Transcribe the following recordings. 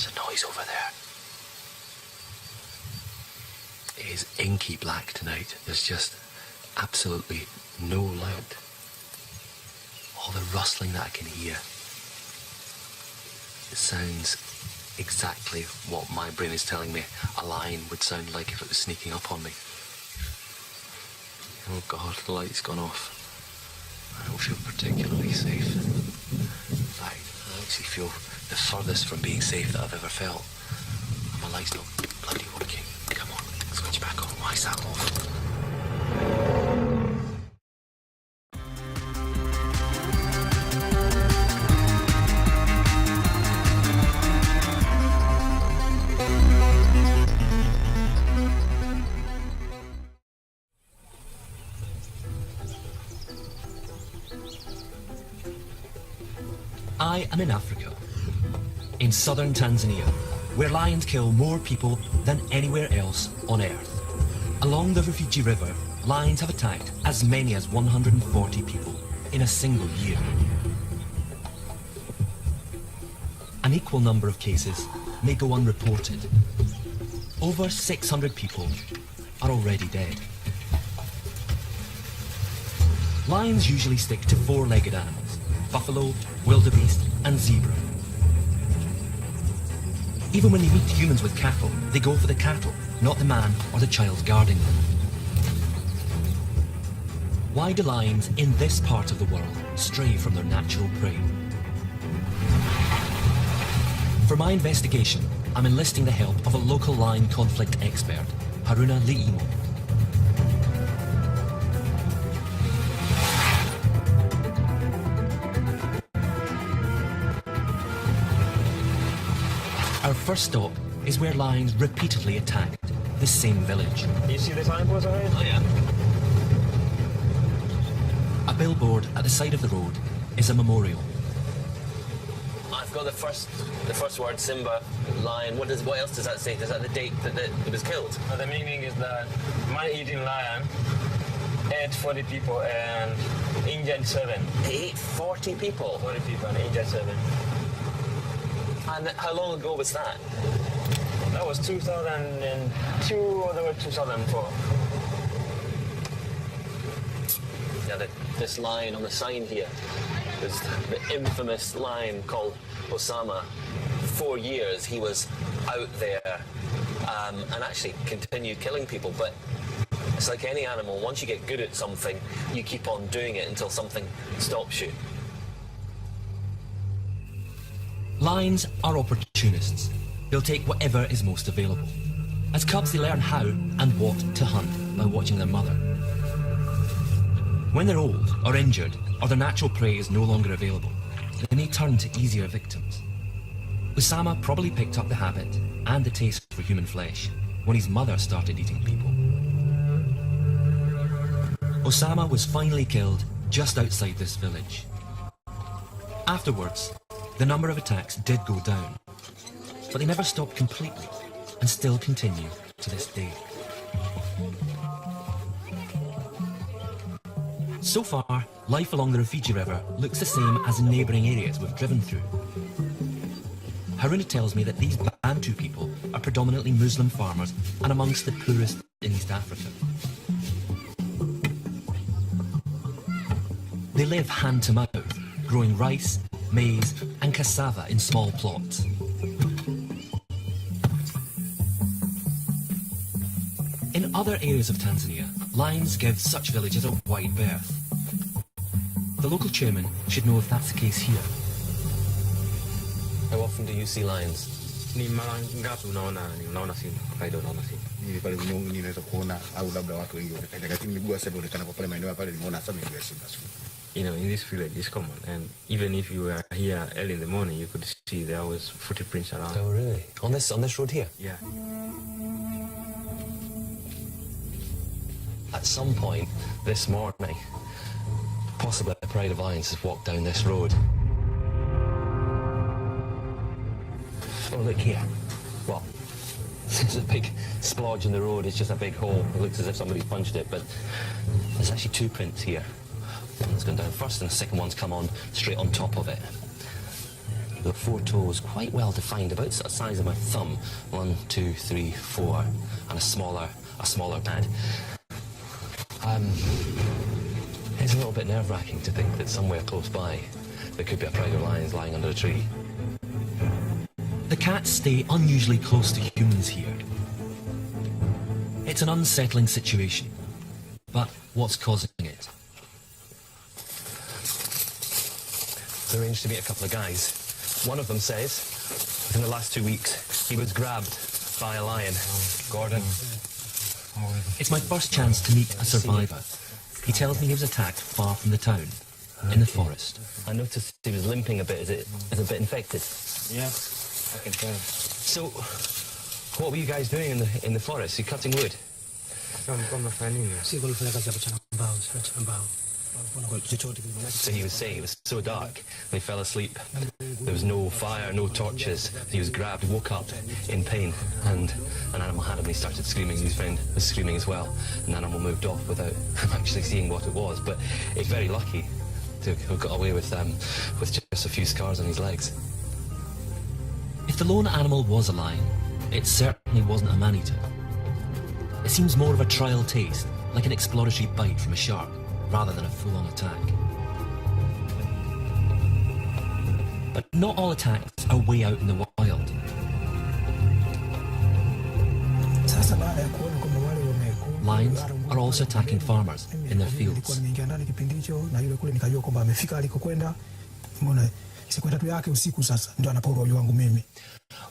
There's a noise over there. It is inky black tonight. There's just absolutely no light. All the rustling that I can hear. It sounds exactly what my brain is telling me a lion would sound like if it was sneaking up on me. Oh God, the light's gone off. I don't feel particularly safe. In fact, I actually feel the furthest from being safe that I've ever felt. And my light's not bloody working. Come on, switch back on. Why is that off? I am in Africa, in southern Tanzania, where lions kill more people than anywhere else on Earth. Along the Rufiji River, lions have attacked as many as 140 people in a single year. An equal number of cases may go unreported. Over 600 people are already dead. Lions usually stick to four-legged animals: buffalo, wildebeest and zebra. Even when they meet humans with cattle, they go for the cattle, not the man or the child guarding them. Why do lions in this part of the world stray from their natural prey? For my investigation, I'm enlisting the help of a local lion conflict expert, Haruna Liimo. Our first stop is where lions repeatedly attacked the same village. You see the signpost ahead? Oh yeah. A billboard at the side of the road is a memorial. I've got the first word, Simba, lion. What else does that say? Is that the date that it was killed? The meaning is that man-eating lion ate 40 people and injured 7. He ate 40 people? 40 people and injured 7. And how long ago was that? That was 2002 or 2004. Yeah, this lion on the sign here is the infamous lion called Osama. For 4 years he was out there and actually continued killing people. But it's like any animal, once you get good at something, you keep on doing it until something stops you. Lions are opportunists. They'll take whatever is most available. As cubs, they learn how and what to hunt by watching their mother. When they're old or injured, or their natural prey is no longer available, they may turn to easier victims. Osama probably picked up the habit and the taste for human flesh when his mother started eating people. Osama was finally killed just outside this village. Afterwards, the number of attacks did go down, but they never stopped completely and still continue to this day. So far, life along the Rufiji River looks the same as in neighbouring areas we've driven through. Haruna tells me that these Bantu people are predominantly Muslim farmers and amongst the poorest in East Africa. They live hand to mouth, growing rice, maize and cassava in small plots. In other areas of Tanzania, lions give such villages a wide berth. The local chairman should know if that's the case here. How often do you see lions? Ni mara ngapi unaona simba? Kawaida unaona simba. Ni pale ninaweza kuona au labda watu wengi wanataka, lakini miguu sasa inaonekana kwa pale maeneo pale nimeona hasa miguu ya simba. You know, in this village it's common, and even if you were here early in the morning, you could see there was footprints around. Oh really? On this road here? Yeah. At some point this morning, possibly a pride of lions has walked down this road. Oh look here. Well, there's a big splodge in the road. It's just a big hole. It looks as if somebody's punched it, but there's actually 2 prints here. One's gone down first and the second one's come on straight on top of it. There were 4 toes, quite well defined, about the size of my thumb. 1, 2, 3, 4, and a smaller pad. It's a little bit nerve-wracking to think that somewhere close by there could be a pride of lions lying under a tree. The cats stay unusually close to humans here. It's an unsettling situation, but what's causing it? They arranged to meet a couple of guys. One of them says, in the last 2 weeks, he was grabbed by a lion. Gordon. It's my first chance to meet a survivor. He tells me he was attacked far from the town, in the forest. I noticed he was limping a bit. Is a bit infected? Yeah, I can tell. So, what were you guys doing in the forest? You cutting wood? So he was saying it was so dark, they fell asleep. There was no fire, no torches. He was grabbed, woke up in pain, and an animal had him and he started screaming. His friend was screaming as well. And the animal moved off without actually seeing what it was. But he's very lucky to have got away with just a few scars on his legs. If the lone animal was a lion, it certainly wasn't a man-eater. It seems more of a trial taste, like an exploratory bite from a shark, rather than a full-on attack. But not all attacks are way out in the wild. Lions are also attacking farmers in their fields.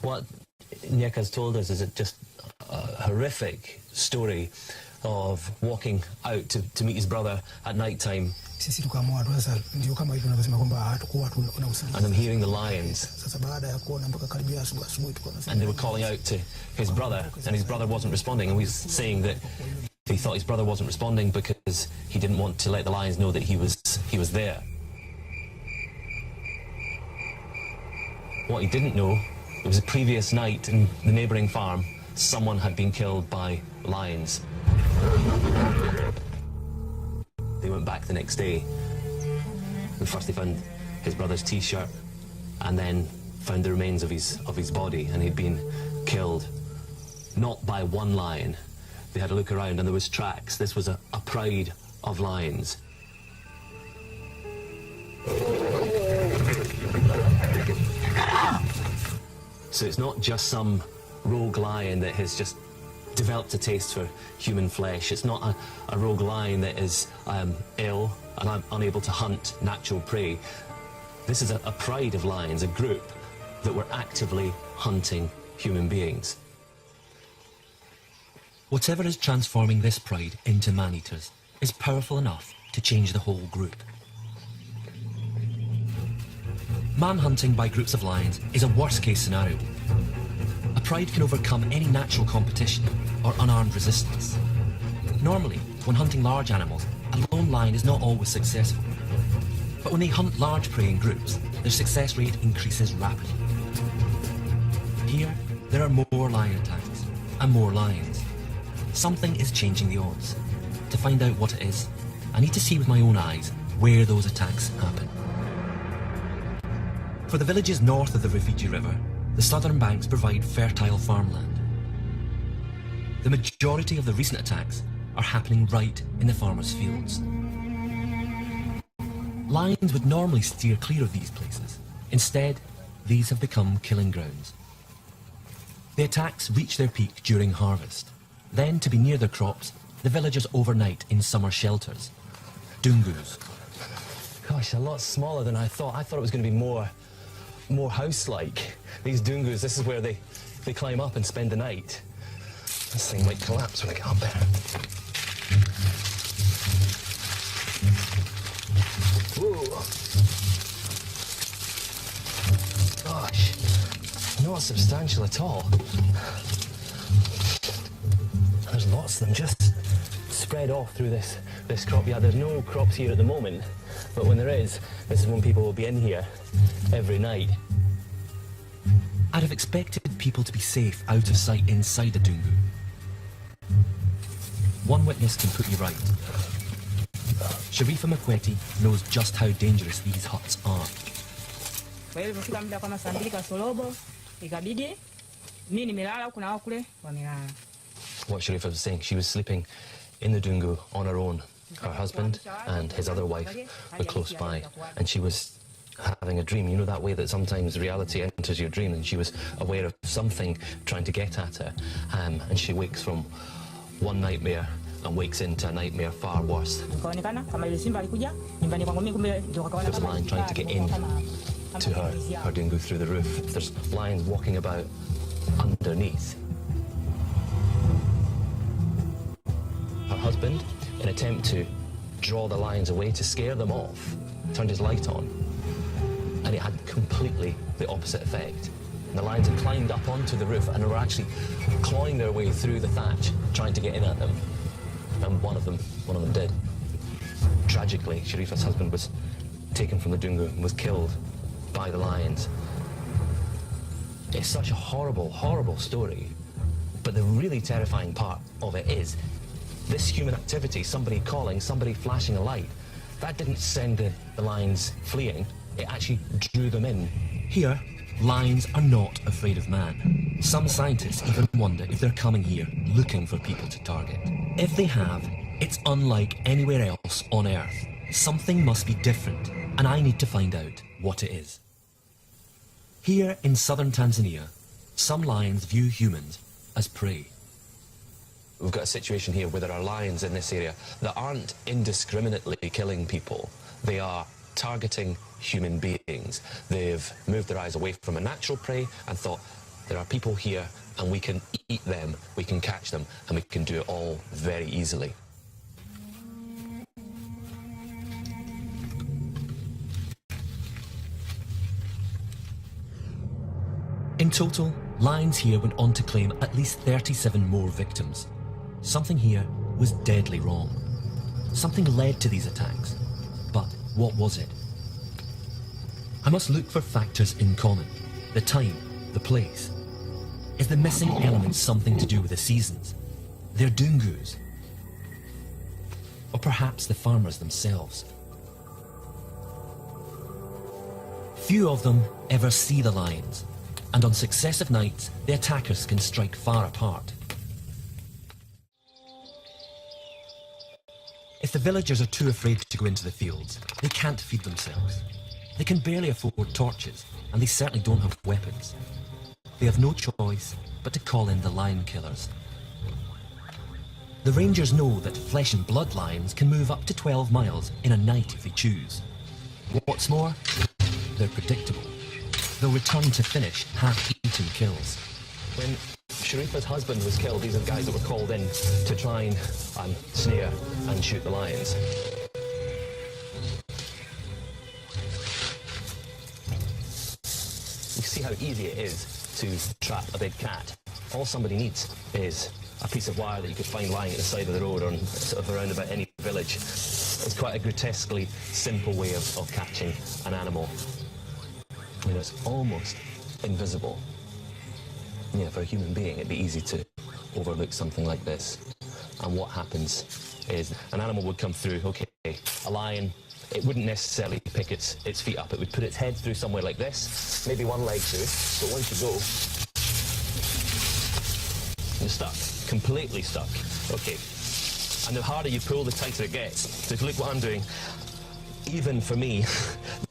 What Nick has told us is just a horrific story of walking out to meet his brother at night time. And I'm hearing the lions. And they were calling out to his brother, and his brother wasn't responding. And he was saying that he thought his brother wasn't responding because he didn't want to let the lions know that he was there. What he didn't know, it was a previous night in the neighbouring farm, someone had been killed by lions. They went back the next day. And first they found his brother's t-shirt and then found the remains of his body, and he'd been killed not by one lion. They had a look around and there was tracks. This was a pride of lions. So it's not just some rogue lion that has just developed a taste for human flesh. It's not a rogue lion that is ill and unable to hunt natural prey. This is a pride of lions, a group that were actively hunting human beings. Whatever is transforming this pride into man-eaters is powerful enough to change the whole group. Man-hunting by groups of lions is a worst-case scenario. A pride can overcome any natural competition or unarmed resistance. Normally, when hunting large animals, a lone lion is not always successful. But when they hunt large prey in groups, their success rate increases rapidly. Here, there are more lion attacks and more lions. Something is changing the odds. To find out what it is, I need to see with my own eyes where those attacks happen. For the villages north of the Rufiji River, the southern banks provide fertile farmland. The majority of the recent attacks are happening right in the farmers' fields. Lions would normally steer clear of these places. Instead, these have become killing grounds. The attacks reach their peak during harvest. Then, to be near their crops, the villagers overnight in summer shelters. Dungus. Gosh, a lot smaller than I thought. I thought it was going to be more house-like. These dungus, this is where they climb up and spend the night. This thing might collapse when I get up there. Whoa. Gosh, not substantial at all. There's lots of them just spread off through this crop yard. There's no crops here at the moment, but when there is, this is when people will be in here every night. I'd have expected people to be safe out of sight inside a dungu. One witness can put you right. Sharifa Makweti knows just how dangerous these huts are. Kwa hiyo ilipofika muda kama saa 2 kasorobo ikabidi mimi nimelala huku na wao kule wamelala. What Sharifa was saying, she was sleeping in the dungu on her own. Her husband and his other wife were close by, and she was having a dream. You know that way that sometimes reality enters your dream, and she was aware of something trying to get at her, and she wakes from one nightmare and wakes into a nightmare far worse. There's a lion trying to get in to her dungu through the roof. There's lions walking about underneath. Her husband, in an attempt to draw the lions away, to scare them off, turned his light on, and it had completely the opposite effect. And the lions had climbed up onto the roof and were actually clawing their way through the thatch, trying to get in at them. And one of them did. Tragically, Sharifa's husband was taken from the dungu and was killed by the lions. It's such a horrible, horrible story, but the really terrifying part of it is this human activity, somebody calling, somebody flashing a light, that didn't send the lions fleeing, it actually drew them in. Here, lions are not afraid of man. Some scientists even wonder if they're coming here looking for people to target. If they have, it's unlike anywhere else on Earth. Something must be different, and I need to find out what it is. Here in southern Tanzania, some lions view humans as prey. We've got a situation here where there are lions in this area that aren't indiscriminately killing people. They are targeting human beings. They've moved their eyes away from a natural prey and thought, there are people here and we can eat them, we can catch them, and we can do it all very easily. In total, lions here went on to claim at least 37 more victims. Something here was deadly wrong. Something led to these attacks. But what was it? I must look for factors in common. The time, the place. Is the missing element something to do with the seasons? Their dungus? Or perhaps the farmers themselves? Few of them ever see the lions, and on successive nights, the attackers can strike far apart. If the villagers are too afraid to go into the fields, they can't feed themselves. They can barely afford torches, and they certainly don't have weapons. They have no choice but to call in the lion killers. The rangers know that flesh and blood lions can move up to 12 miles in a night if they choose. What's more, they're predictable. They'll return to finish half-eaten kills. When Sharifa's husband was killed, these are the guys that were called in to try and snare and shoot the lions. You see how easy it is to trap a big cat. All somebody needs is a piece of wire that you could find lying at the side of the road or sort of around about any village. It's quite a grotesquely simple way of catching an animal. I mean, it's almost invisible. Yeah, for a human being, it'd be easy to overlook something like this. And what happens is an animal would come through, okay, a lion, it wouldn't necessarily pick its feet up. It would put its head through somewhere like this, maybe one leg through, but once you go, you're stuck, completely stuck. Okay, and the harder you pull, the tighter it gets. So if you look what I'm doing, even for me,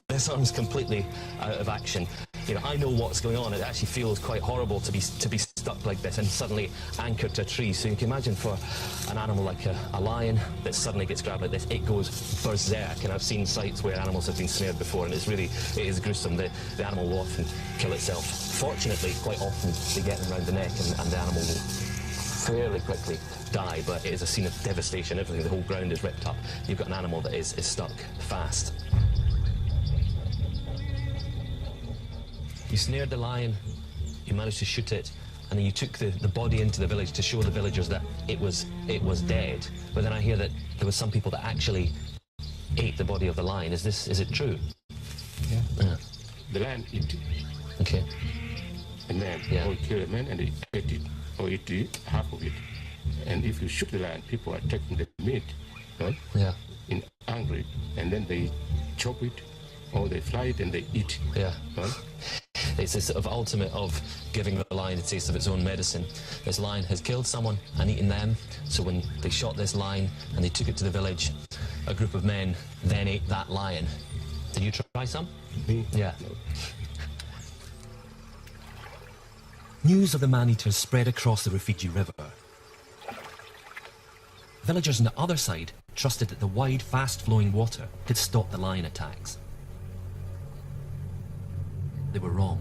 this arm's completely out of action. You know, I know what's going on. It actually feels quite horrible to be stuck like this and suddenly anchored to a tree. So you can imagine for an animal like a lion that suddenly gets grabbed like this, it goes berserk. And I've seen sites where animals have been snared before, and it is gruesome. The animal will often kill itself. Fortunately, quite often they get them around the neck, and the animal will fairly quickly die. But it is a scene of devastation. Everything, the whole ground is ripped up. You've got an animal that is stuck fast. You snared the lion, you managed to shoot it, and then you took the body into the village to show the villagers that it was dead. But then I hear that there were some people that actually ate the body of the lion. Is it true? Yeah. The lion eat it. Okay. And then or kill the man and they ate it, or eat half of it. And if you shoot the lion, people are taking the meat, right? Yeah. In angry, and then they chop it or they fly it and they eat. Yeah. Right? It's this sort of ultimate of giving the lion a taste of its own medicine. This lion has killed someone and eaten them, so when they shot this lion and they took it to the village, a group of men then ate that lion. Did you try some? Me? Yeah. News of the man-eaters spread across the Rufiji River. Villagers on the other side trusted that the wide, fast-flowing water could stop the lion attacks. They were wrong.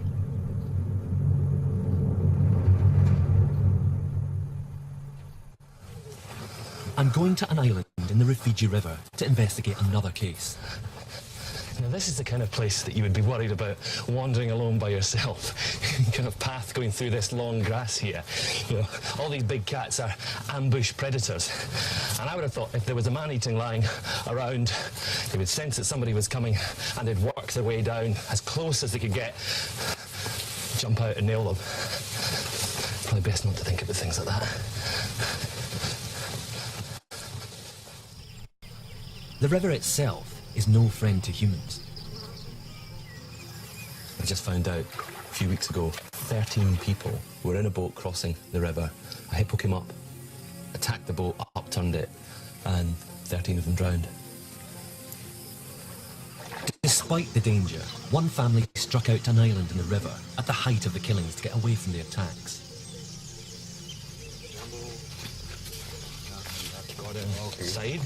I'm going to an island in the Rufiji River to investigate another case. Now, this is the kind of place that you would be worried about wandering alone by yourself. Kind of path going through this long grass here. You know, all these big cats are ambush predators. And I would have thought if there was a man-eating lion around, they would sense that somebody was coming and they'd work their way down as close as they could get, jump out and nail them. Probably best not to think about things like that. The river itself is no friend to humans. I just found out a few weeks ago, 13 people were in a boat crossing the river. A hippo came up, attacked the boat, upturned it, and 13 of them drowned. Despite the danger, one family struck out to an island in the river at the height of the killings to get away from the attacks. Said?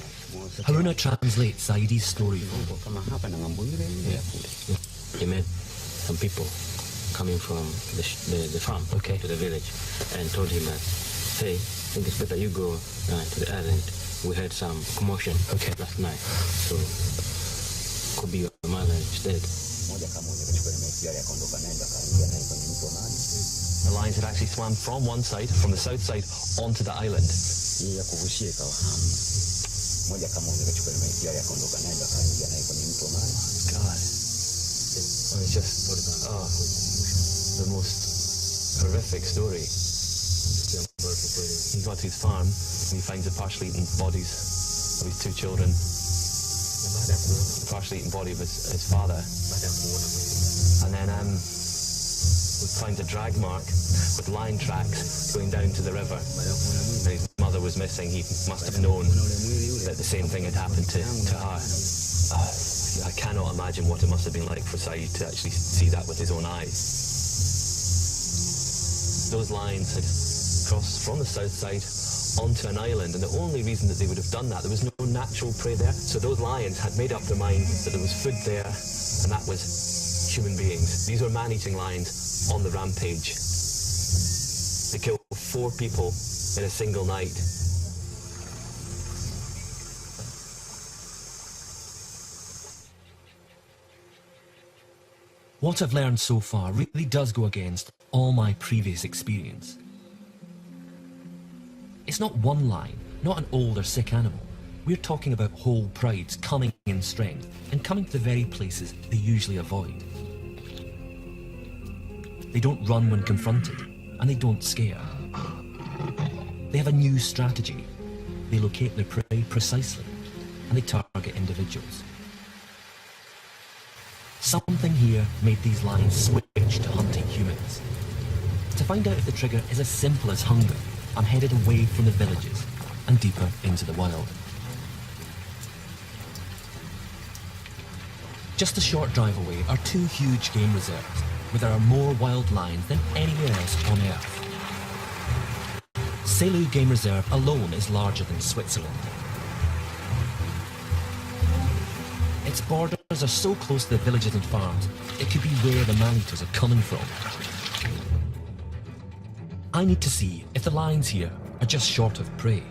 Haruna translates Saidi's story. He met some people coming from the farm to the village and told him that, hey, I think it's better you go to the island. We heard some commotion last night, so could be your mother instead. The lions had actually swam from one side, from the south side, onto the island. God. It's just the most horrific story. He got to his farm and he finds the partially eaten bodies of his two children. The partially eaten body of his father. And then finds a drag mark with lion tracks going down to the river. And his mother was missing. He must have known that the same thing had happened to her. I cannot imagine what it must have been like for Saeed to actually see that with his own eyes. Those lions had crossed from the south side onto an island, and the only reason that they would have done that, there was no natural prey there. So those lions had made up their mind that there was food there, and that was human beings. These were man-eating lions on the rampage. They killed 4 people in a single night. What I've learned so far really does go against all my previous experience. It's not one lion, not an old or sick animal. We're talking about whole prides coming in strength and coming to the very places they usually avoid. They don't run when confronted, and they don't scare. They have a new strategy. They locate their prey precisely, and they target individuals. Something here made these lions switch to hunting humans. To find out if the trigger is as simple as hunger, I'm headed away from the villages and deeper into the wild. Just a short drive away are 2 huge game reserves, where there are more wild lions than anywhere else on Earth. Selu Game Reserve alone is larger than Switzerland. Its borders are so close to the villages and farms, it could be where the man-eaters are coming from. I need to see if the lions here are just short of prey.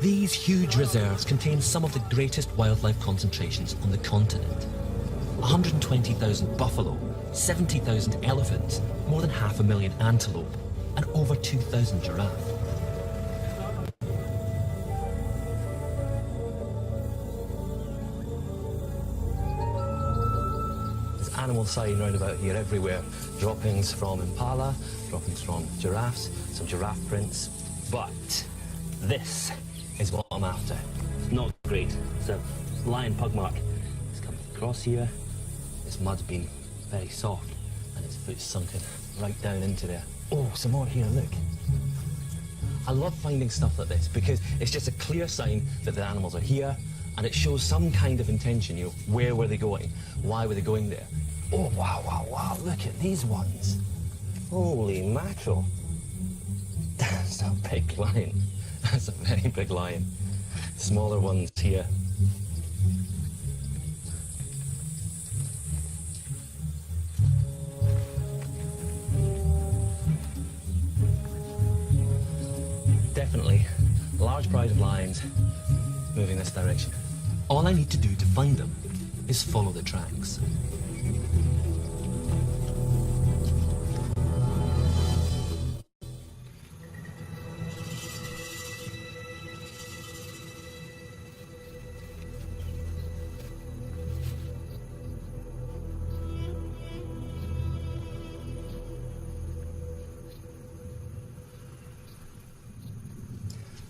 These huge reserves contain some of the greatest wildlife concentrations on the continent. 120,000 buffalo, 70,000 elephants, more than 500,000 antelope, and over 2,000 giraffe. There's animal sign round about here everywhere. Droppings from impala, droppings from giraffes, some giraffe prints. But this is what I'm after. Not great. It's a lion pug mark has come across here. This mud's been very soft and its foot's sunken right down into there. Oh, some more here, look. I love finding stuff like this because it's just a clear sign that the animals are here and it shows some kind of intention, you know, where were they going? Why were they going there? Oh, wow, wow, wow, look at these ones. Holy mackerel. That's a big lion. That's a very big lion. Smaller ones here. Definitely a large pride of lions moving this direction. All I need to do to find them is follow the tracks.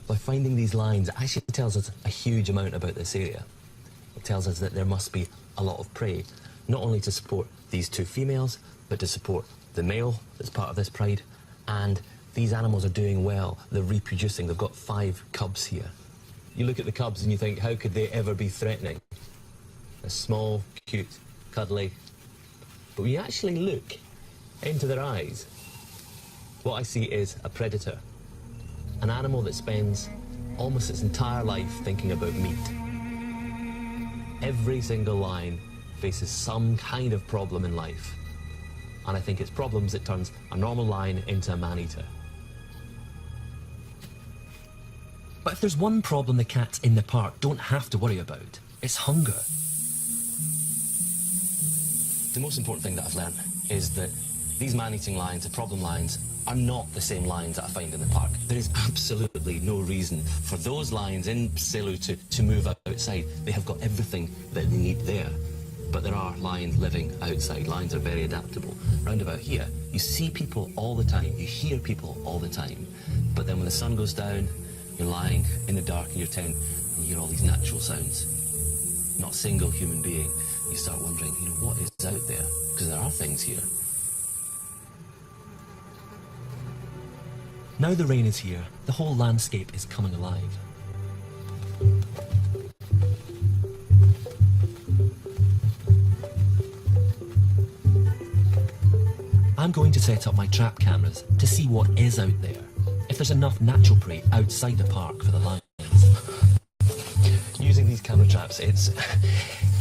By finding these lines, it actually tells us a huge amount about this area. It tells us that there must be a lot of prey, not only to support these two females, but to support the male that's part of this pride. And these animals are doing well. They're reproducing. They've got 5 cubs here. You look at the cubs and you think, how could they ever be threatening? They're small, cute, cuddly. But when you actually look into their eyes, what I see is a predator. An animal that spends almost its entire life thinking about meat. Every single lion faces some kind of problem in life. And I think it's problems that turns a normal lion into a man-eater. But if there's one problem the cats in the park don't have to worry about, it's hunger. The most important thing that I've learned is that these man-eating lions, the problem lions, are not the same lions that I find in the park. There is absolutely no reason for those lions in Selu to move outside. They have got everything that they need there. But there are lions living outside. Lions are very adaptable. Round about here, you see people all the time. You hear people all the time. But then when the sun goes down, you're lying in the dark in your tent and you hear all these natural sounds. Not a single human being. You start wondering, you know, what is out there? Because there are things here. Now the rain is here, the whole landscape is coming alive. I'm going to set up my trap cameras to see what is out there, if there's enough natural prey outside the park for the lions. Using these camera traps, it's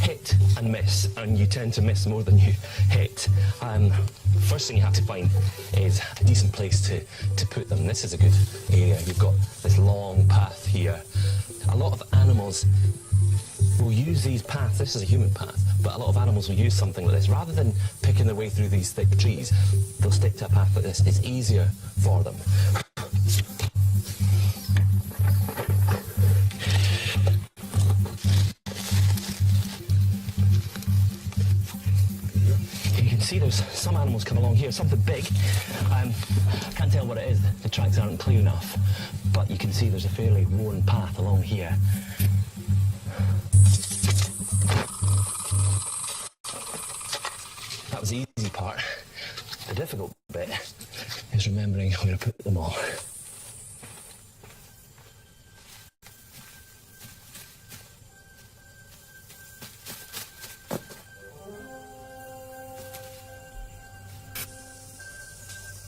hit and miss, and you tend to miss more than you hit. First thing you have to find is a decent place to put them. This is a good area. You've got this long path here. A lot of animals will use these paths. This is a human path, but a lot of animals will use something like this. Rather than picking their way through these thick trees, they'll stick to a path like this. It's easier for them. See, there's some animals come along here, something big. Can't tell what it is, the tracks aren't clear enough, but you can see there's a fairly worn path along here. That was the easy part. The difficult bit is remembering where to put them all.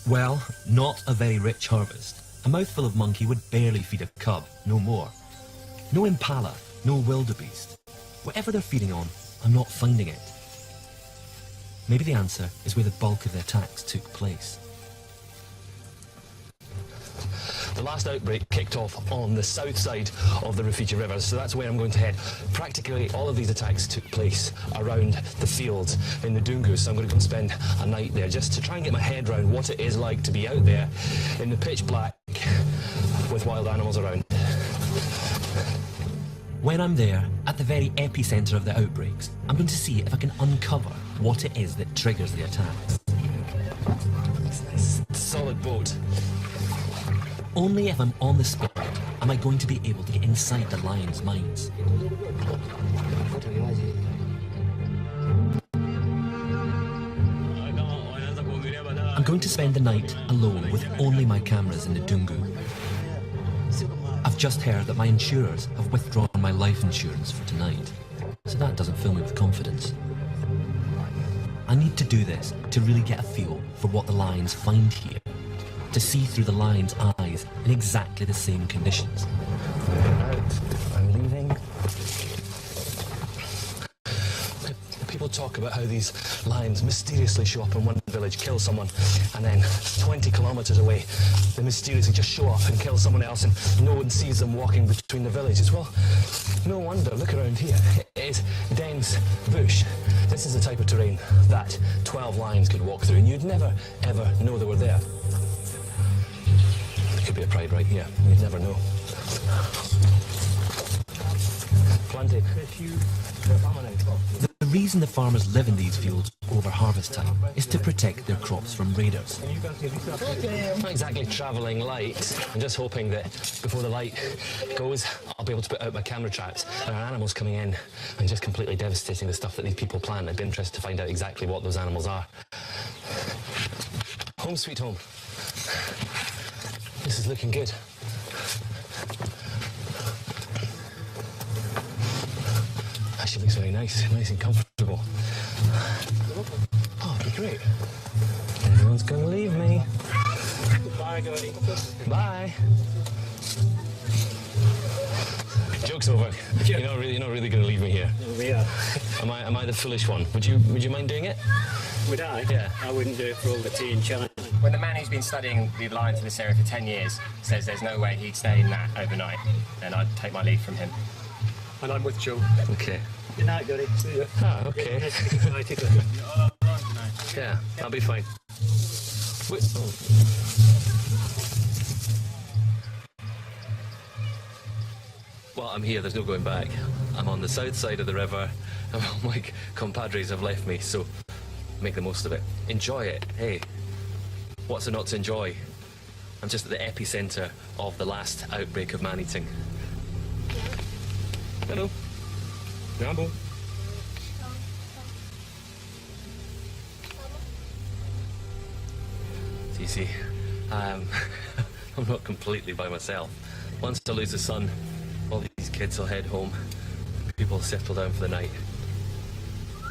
Well, not a very rich harvest. A mouthful of monkey would barely feed a cub, no more. No impala, no wildebeest. Whatever they're feeding on, I'm not finding it. Maybe the answer is where the bulk of the attacks took place. The last outbreak kicked off on the south side of the Rufiji River, so that's where I'm going to head. Practically all of these attacks took place around the fields in the Dungus, so I'm going to go and spend a night there just to try and get my head around what it is like to be out there in the pitch black with wild animals around. When I'm there, at the very epicentre of the outbreaks, I'm going to see if I can uncover what it is that triggers the attacks. It's a solid boat. Only if I'm on the spot am I going to be able to get inside the lions' minds. I'm going to spend the night alone with only my cameras in the Dungu. I've just heard that my insurers have withdrawn my life insurance for tonight, so that doesn't fill me with confidence. I need to do this to really get a feel for what the lions find here, to see through the lion's eyes in exactly the same conditions. I'm leaving. People talk about how these lions mysteriously show up in one village, kill someone, and then 20 kilometers away, they mysteriously just show up and kill someone else, and no one sees them walking between the villages. Well, no wonder. Look around here. It is dense bush. This is the type of terrain that 12 lions could walk through, and you'd never, ever know they were there. There could be a pride right here. You'd never know. Plenty. The reason the farmers live in these fields over harvest time is to protect their crops from raiders. Not exactly travelling light. I'm just hoping that before the light goes, I'll be able to put out my camera traps. There are animals coming in and just completely devastating the stuff that these people plant. I'd be interested to find out exactly what those animals are. Home sweet home. This is looking good. Actually looks very nice and comfortable. Oh, it'd be great. Everyone's gonna leave me. Bye, Gordy. Bye. Joke's over. You're not really gonna leave me here. We are. Am I the foolish one? Would you mind doing it? Would I? Yeah. I wouldn't do it for all the tea in China. When the man who's been studying the lions in this area for 10 years says there's no way he'd stay in that overnight, then I'd take my leave from him. And I'm with Joe. Okay. Good night, Gordy. See you. Ah, okay. Yeah, I'll be fine. Wait, oh. Well, I'm here, there's no going back. I'm on the south side of the river, and all my compadres have left me, so make the most of it. Enjoy it. Hey, what's there not to enjoy? I'm just at the epicenter of the last outbreak of man-eating. Hello. Rambo. So you see, I'm not completely by myself. Once I lose the sun, all these kids will head home. People settle down for the night.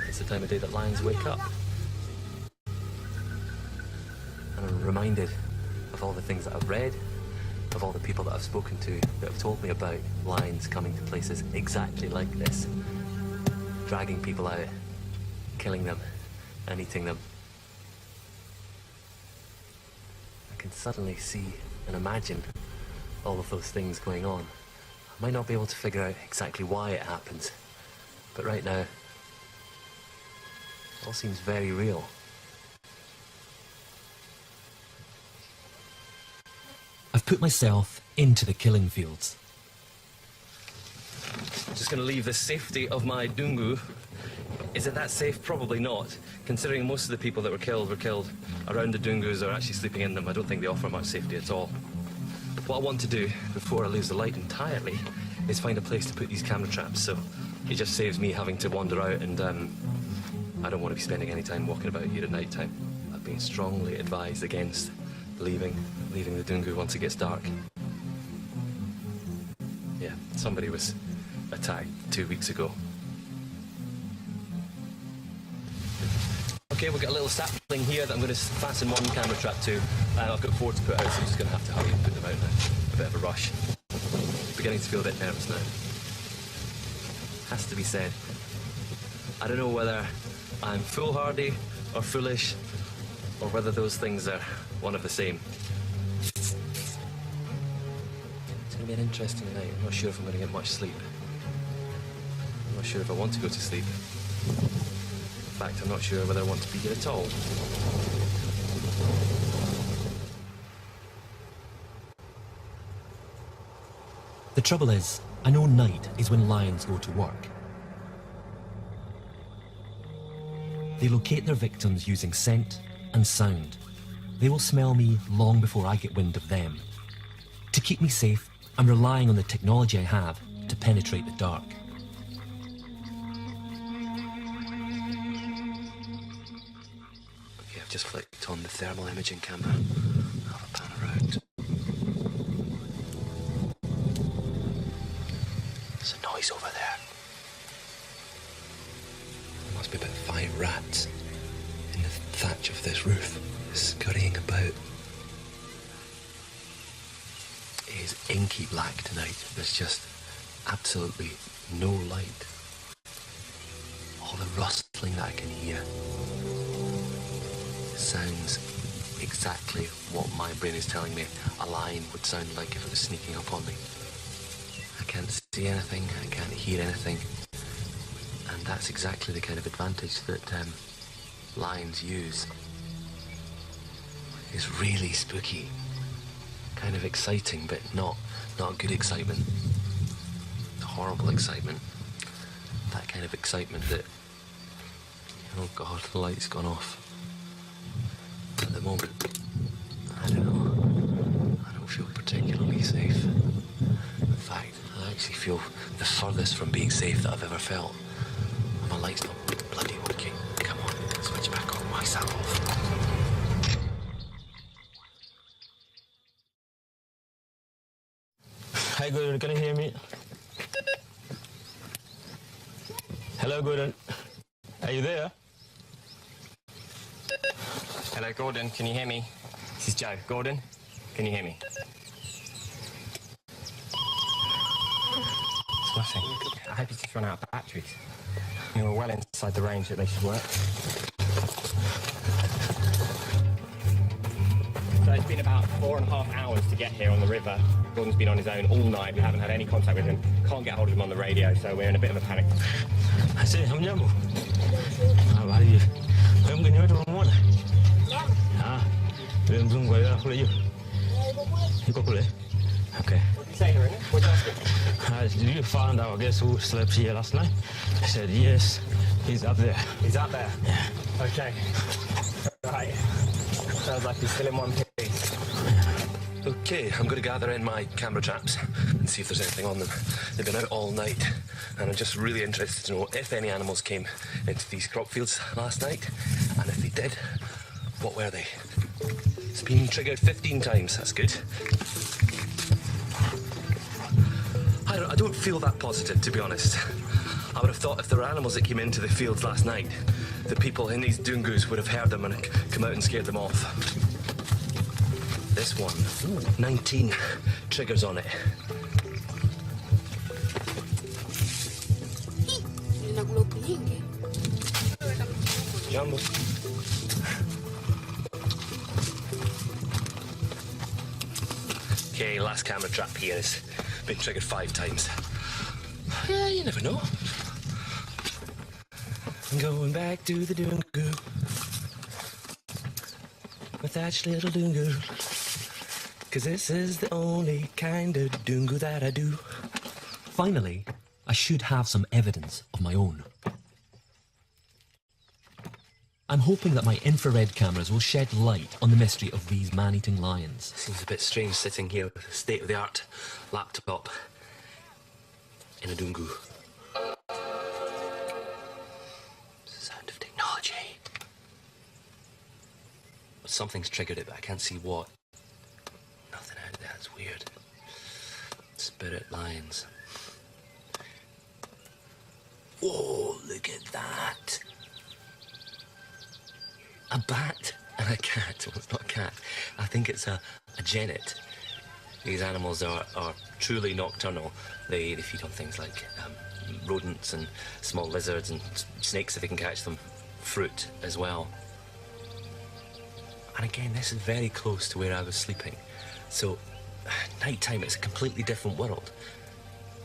It's the time of day that lions wake up. And I'm reminded of all the things that I've read, of all the people that I've spoken to that have told me about lions coming to places exactly like this, dragging people out, killing them, and eating them. I can suddenly see and imagine all of those things going on. I might not be able to figure out exactly why it happens, but right now, it all seems very real. I've put myself into the killing fields. I'm just going to leave the safety of my dungu. Is it that safe? Probably not. Considering most of the people that were killed around the dungus or actually sleeping in them. I don't think they offer much safety at all. What I want to do before I lose the light entirely is find a place to put these camera traps, so it just saves me having to wander out, and I don't want to be spending any time walking about here at night time. I've been strongly advised against leaving the dungu once it gets dark. Yeah, somebody was attacked 2 weeks ago. Okay, we've got a little sapling here that I'm going to fasten one camera trap to, and I've got 4 to put out, so I'm just going to have to hurry and put them out now. A bit of a rush. Beginning to feel a bit nervous now. Has to be said. I don't know whether I'm foolhardy or foolish, or whether those things are one of the same. It's going to be an interesting night. I'm not sure if I'm going to get much sleep. I'm not sure if I want to go to sleep. In fact, I'm not sure whether I want to be here at all. The trouble is, I know night is when lions go to work. They locate their victims using scent and sound. They will smell me long before I get wind of them. To keep me safe, I'm relying on the technology I have to penetrate the dark. just flicked on the thermal imaging camera. I'll have a pan around. There's a noise over there. There must be about 5 rats in the thatch of this roof, scurrying about. It is inky black tonight. There's just absolutely no light. All the rustling that I can hear sounds exactly what my brain is telling me a lion would sound like if it was sneaking up on me. I can't see anything, I can't hear anything, and that's exactly the kind of advantage that lions use. It's really spooky, kind of exciting, but not good excitement. Horrible excitement. That kind of excitement that, oh God, the light's gone off. At the moment, I don't know, I don't feel particularly safe. In fact, I actually feel the furthest from being safe that I've ever felt. And my light's not bloody working. Come on, switch back on, why's that off? Hi, Gordon, can you hear me? Hello, Gordon. Are you there? Hello, Gordon, can you hear me? This is Joe. Gordon, can you hear me? It's nothing. I hope you just run out of batteries. We're well inside the range that they should work. So it's been about 4.5 hours to get here on the river. Gordon's been on his own all night. We haven't had any contact with him. Can't get hold of him on the radio, so we're in a bit of a panic. I say, how many more? How are you? I'm going to go to one. Ah, I'm going to go to you. You go to okay. What did you say, Harina? What did you ask him? You found out, I guess, who slept here last night? I said, yes, he's up there. He's up there? Yeah. Okay. Right. Sounds like he's still in one piece. Okay, I'm going to gather in my camera traps and see if there's anything on them. They've been out all night, and I'm just really interested to know if any animals came into these crop fields last night, and if they did, what were they? It's been triggered 15 times, that's good. I don't feel that positive, to be honest. I would have thought if there were animals that came into the fields last night, the people in these dungus would have heard them and come out and scared them off. This one, 19 triggers on it. Jumbo. Okay, last camera trap here has been triggered 5 times. Yeah, you never know. I'm going back to the dungu with that little dungu. 'Cause this is the only kind of dungu that I do. Finally, I should have some evidence of my own. I'm hoping that my infrared cameras will shed light on the mystery of these man-eating lions. Seems a bit strange sitting here with a state-of-the-art laptop in a dungu. Sound of technology. Something's triggered it, but I can't see what. Nothing out there, that's weird. Spirit lions. Whoa, look at that. A bat and a cat. Well, it's not a cat. I think it's a genet. These animals are truly nocturnal. They feed on things like rodents and small lizards and snakes if they can catch them. Fruit as well. And again, this is very close to where I was sleeping. So, night time, it's a completely different world.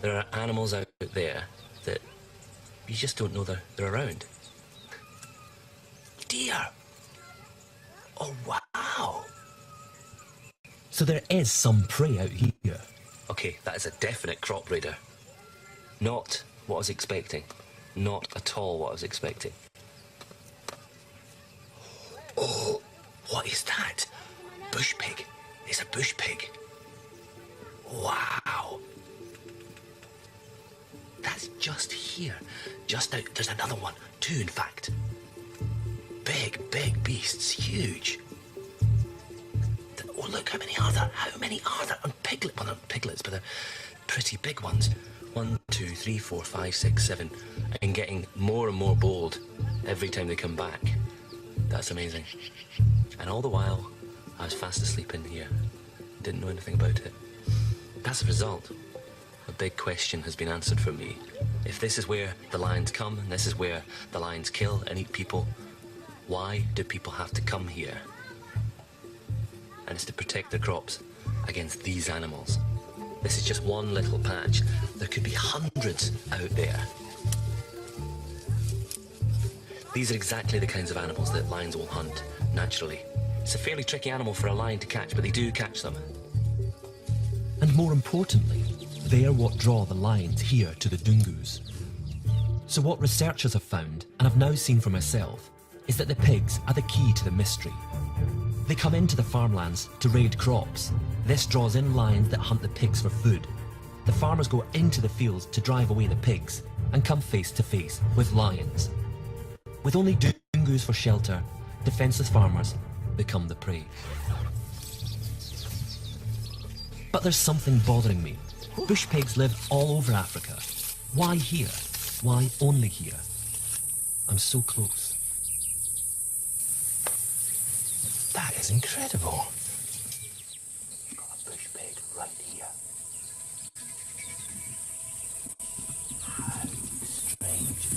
There are animals out there that you just don't know they're around. Deer! Oh, wow! So there is some prey out here. Okay, that is a definite crop raider. Not what I was expecting. Not at all what I was expecting. Oh, what is that? Bush pig. It's a bush pig. Wow. That's just here. Just out. There's another one. 2, in fact. Big big beasts, huge. Oh, look, how many are there? How many are there? And well, not piglets, but they're pretty big ones. 1, 2, 3, 4, 5, 6, 7, and getting more and more bold every time they come back. That's amazing. And all the while, I was fast asleep in here. Didn't know anything about it. That's a result. A big question has been answered for me. If this is where the lions come, and this is where the lions kill and eat people, why do people have to come here? And it's to protect their crops against these animals. This is just one little patch. There could be hundreds out there. These are exactly the kinds of animals that lions will hunt naturally. It's a fairly tricky animal for a lion to catch, but they do catch them. And more importantly, they are what draw the lions here to the Dungus. So what researchers have found, and I've now seen for myself, is that the pigs are the key to the mystery. They come into the farmlands to raid crops. This draws in lions that hunt the pigs for food. The farmers go into the fields to drive away the pigs and come face to face with lions. With only Dungus for shelter, defenceless farmers become the prey. But there's something bothering me. Bush pigs live all over Africa. Why here? Why only here? I'm so close. That is incredible. You've got a bush pig right here. How strange.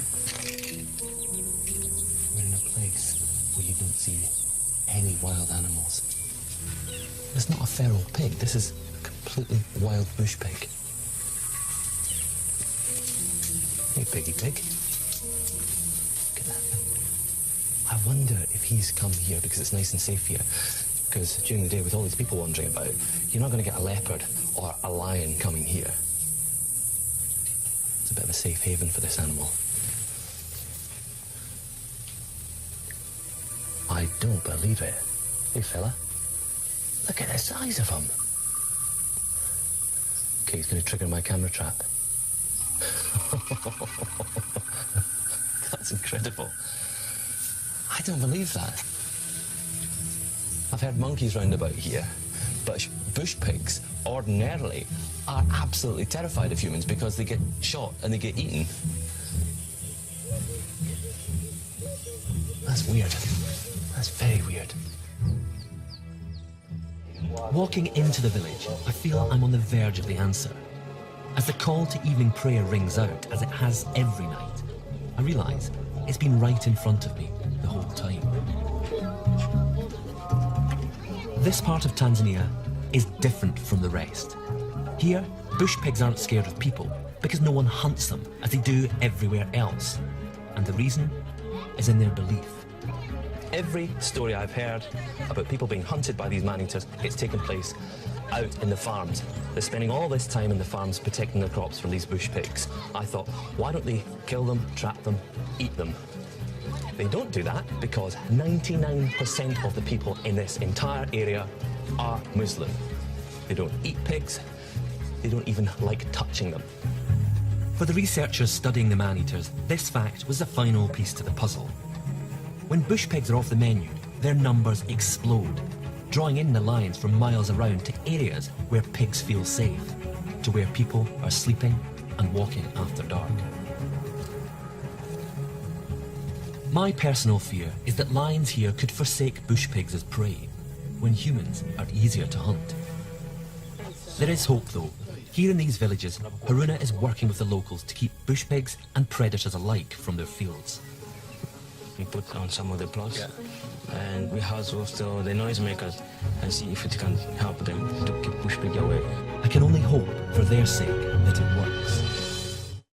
We're in a place where you don't see any wild animals. It's not a feral pig. This is a completely wild bush pig. Hey, piggy pig. Look at that. I wonder if he's come here because it's nice and safe here. Because during the day, with all these people wandering about, you're not going to get a leopard or a lion coming here. It's a bit of a safe haven for this animal. I don't believe it. Hey, fella. Look at the size of him. Okay, he's going to trigger my camera trap. That's incredible. I don't believe that. I've heard monkeys round about here, but bush pigs ordinarily are absolutely terrified of humans because they get shot and they get eaten. That's weird. That's very weird. Walking into the village, I feel I'm on the verge of the answer. As the call to evening prayer rings out, as it has every night, I realise it's been right in front of me the whole time. This part of Tanzania is different from the rest. Here, bush pigs aren't scared of people because no one hunts them as they do everywhere else. And the reason is in their belief. Every story I've heard about people being hunted by these man-eaters, it's taken place out in the farms. They're spending all this time in the farms protecting their crops from these bush pigs. I thought, why don't they kill them, trap them, eat them? They don't do that because 99% of the people in this entire area are Muslim. They don't eat pigs. They don't even like touching them. For the researchers studying the man-eaters, this fact was the final piece to the puzzle. When bush pigs are off the menu, their numbers explode, drawing in the lions from miles around to areas where pigs feel safe, to where people are sleeping and walking after dark. My personal fear is that lions here could forsake bush pigs as prey, when humans are easier to hunt. There is hope though. Here in these villages, Haruna is working with the locals to keep bush pigs and predators alike from their fields. We put on some of the plots and we house also the noisemakers and see if it can help them to keep bush pig away. I can only hope for their sake that it works.